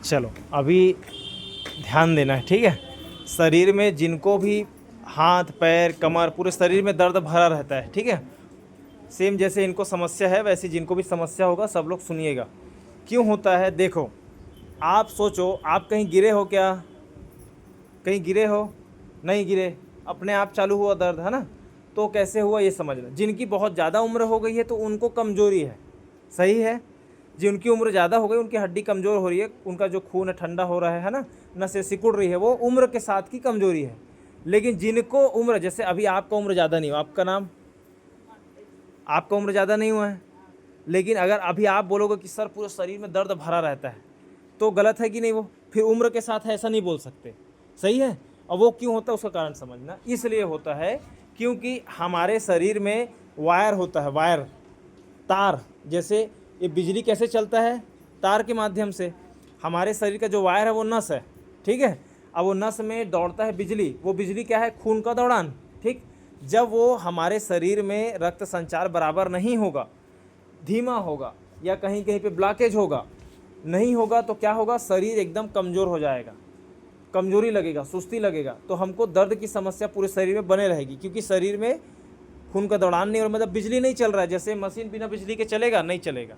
चलो अभी ध्यान देना है, ठीक है। शरीर में जिनको भी हाथ पैर कमर पूरे शरीर में दर्द भरा रहता है, ठीक है, सेम जैसे इनको समस्या है वैसे जिनको भी समस्या होगा सब लोग सुनिएगा। क्यों होता है देखो, आप सोचो आप कहीं गिरे हो क्या, कहीं गिरे हो, नहीं गिरे, अपने आप चालू हुआ दर्द, है ना। तो कैसे हुआ ये समझना। जिनकी बहुत ज़्यादा उम्र हो गई है तो उनको कमज़ोरी है, सही है। जिनकी उम्र ज़्यादा हो गई उनकी हड्डी कमज़ोर हो रही है, उनका जो खून है ठंडा हो रहा है ना, नसें सिकुड़ रही है, वो उम्र के साथ की कमज़ोरी है। लेकिन जिनको उम्र, जैसे अभी आपका उम्र ज़्यादा नहीं हो, आपका नाम, आपका उम्र ज़्यादा नहीं हुआ है, लेकिन अगर अभी आप बोलोगे कि सर पूरे शरीर में दर्द भरा रहता है तो गलत है कि नहीं, वो फिर उम्र के साथ है ऐसा नहीं बोल सकते, सही है। और वो क्यों होता है उसका कारण समझना। इसलिए होता है क्योंकि हमारे शरीर में वायर होता है, वायर, तार, जैसे ये बिजली कैसे चलता है, तार के माध्यम से। हमारे शरीर का जो वायर है वो नस है, ठीक है। अब वो नस में दौड़ता है बिजली, वो बिजली क्या है, खून का दौड़ान, ठीक। जब वो हमारे शरीर में रक्त संचार बराबर नहीं होगा, धीमा होगा या कहीं कहीं पे ब्लॉकेज होगा, नहीं होगा तो क्या होगा, शरीर एकदम कमज़ोर हो जाएगा, कमज़ोरी लगेगा, सुस्ती लगेगा, तो हमको दर्द की समस्या पूरे शरीर में बने रहेगी। क्योंकि शरीर में खून का दौड़ान नहीं, और मतलब बिजली नहीं चल रहा है। जैसे मशीन बिना बिजली के चलेगा, नहीं चलेगा,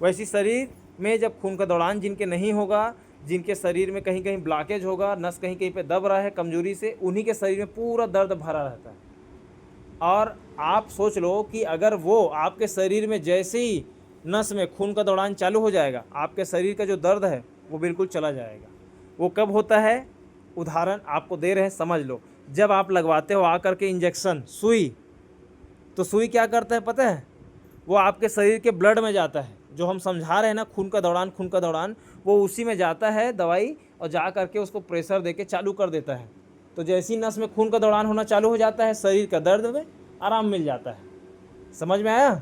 वैसी शरीर में जब खून का दौड़ान जिनके नहीं होगा, जिनके शरीर में कहीं कहीं ब्लॉकेज होगा, नस कहीं कहीं पे दब रहा है कमज़ोरी से, उन्हीं के शरीर में पूरा दर्द भरा रहता है। और आप सोच लो कि अगर वो आपके शरीर में जैसे ही नस में खून का दौड़ान चालू हो जाएगा, आपके शरीर का जो दर्द है वो बिल्कुल चला जाएगा। वो कब होता है, उदाहरण आपको दे रहे हैं, समझ लो। जब आप लगवाते हो आकर के इंजेक्शन, सुई, तो सुई क्या करता है पता है, वो आपके शरीर के ब्लड में जाता है। जो हम समझा रहे हैं ना, खून का दौड़ान, खून का दौड़ान, वो उसी में जाता है दवाई, और जा करके उसको प्रेशर देके चालू कर देता है। तो जैसी नस में खून का दौड़ान होना चालू हो जाता है, शरीर का दर्द में आराम मिल जाता है। समझ में आया,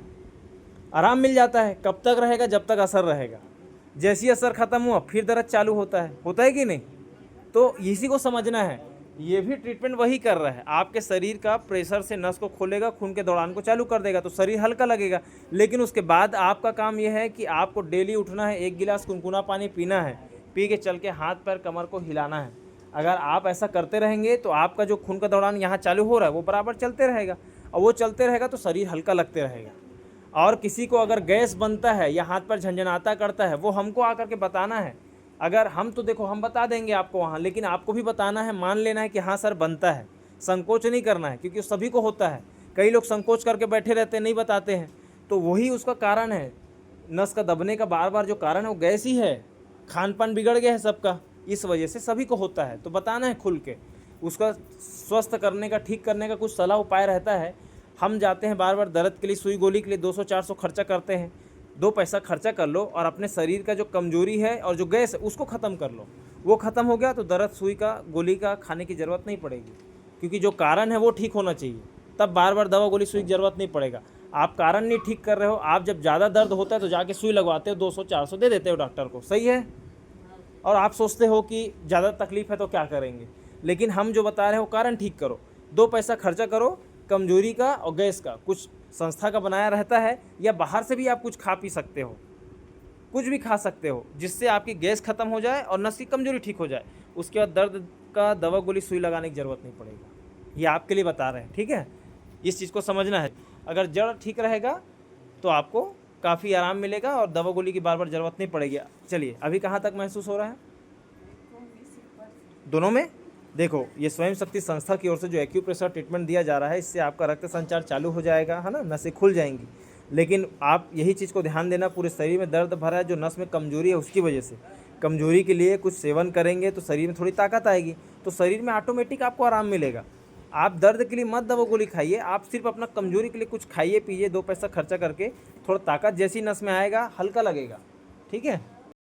आराम मिल जाता है। कब तक रहेगा, जब तक असर रहेगा। जैसी असर ख़त्म हुआ फिर दर्द चालू होता है कि नहीं। तो इसी को समझना है। ये भी ट्रीटमेंट वही कर रहा है, आपके शरीर का प्रेशर से नस को खोलेगा, खून के दौड़ान को चालू कर देगा, तो शरीर हल्का लगेगा। लेकिन उसके बाद आपका काम यह है कि आपको डेली उठना है, 1 गिलास गुनगुना पानी पीना है, पी के चल के हाथ पैर कमर को हिलाना है। अगर आप ऐसा करते रहेंगे तो आपका जो खून का दौड़ान यहाँ चालू हो रहा है वो बराबर चलते रहेगा, और वो चलते रहेगा तो शरीर हल्का लगते रहेगा। और किसी को अगर गैस बनता है या हाथ पर झंझनाता करता है, वो हमको आकर के बताना है। अगर हम तो देखो हम बता देंगे आपको वहाँ, लेकिन आपको भी बताना है, मान लेना है कि हाँ सर बनता है। संकोच नहीं करना है, क्योंकि सभी को होता है। कई लोग संकोच करके बैठे रहते हैं, नहीं बताते हैं, तो वही उसका कारण है। नस का दबने का बार बार जो कारण है वो गैस ही है। खान पान बिगड़ गया है सबका, इस वजह से सभी को होता है। तो बताना है खुल के, उसका स्वस्थ करने का, ठीक करने का कुछ सलाह उपाय रहता है। हम जाते हैं बार बार दर्द के लिए, सुई गोली के लिए 200-400 खर्चा करते हैं। 2 पैसा खर्चा कर लो और अपने शरीर का जो कमजोरी है और जो गैस है उसको ख़त्म कर लो। वो ख़त्म हो गया तो दर्द, सुई का, गोली का खाने की ज़रूरत नहीं पड़ेगी, क्योंकि जो कारण है वो ठीक होना चाहिए। तब बार बार दवा गोली सुई की ज़रूरत नहीं पड़ेगा। आप कारण नहीं ठीक कर रहे हो, आप जब ज़्यादा दर्द होता है तो जाके सुई लगवाते हो, 200-400 दे देते हो डॉक्टर को, सही है। और आप सोचते हो कि ज़्यादा तकलीफ़ है तो क्या करेंगे, लेकिन हम जो बता रहे हैं वो कारण ठीक करो। 2 पैसा खर्चा करो, कमजोरी का और गैस का कुछ संस्था का बनाया रहता है, या बाहर से भी आप कुछ खा पी सकते हो, कुछ भी खा सकते हो जिससे आपकी गैस ख़त्म हो जाए और नस की कमजोरी ठीक हो जाए। उसके बाद दर्द का दवा गोली सुई लगाने की ज़रूरत नहीं पड़ेगा। ये आपके लिए बता रहे हैं, ठीक है। इस चीज़ को समझना है। अगर जड़ ठीक रहेगा तो आपको काफ़ी आराम मिलेगा और दवा गोली की बार बार ज़रूरत नहीं पड़ेगी। चलिए, अभी कहाँ तक महसूस हो रहा है, दोनों में। देखो, ये स्वयं शक्ति संस्था की ओर से जो एक्यूप्रेशर ट्रीटमेंट दिया जा रहा है, इससे आपका रक्त संचार चालू हो जाएगा, है ना, नसें खुल जाएंगी। लेकिन आप यही चीज़ को ध्यान देना, पूरे शरीर में दर्द भरा है, जो नस में कमजोरी है उसकी वजह से। कमजोरी के लिए कुछ सेवन करेंगे तो शरीर में थोड़ी ताकत आएगी, तो शरीर में ऑटोमेटिक आपको आराम मिलेगा। आप दर्द के लिए मत दवा गोली खाइए, आप सिर्फ अपना कमजोरी के लिए कुछ खाइए पीजिए, 2 पैसा खर्चा करके, थोड़ा ताकत जैसी नस में आएगा हल्का लगेगा, ठीक है।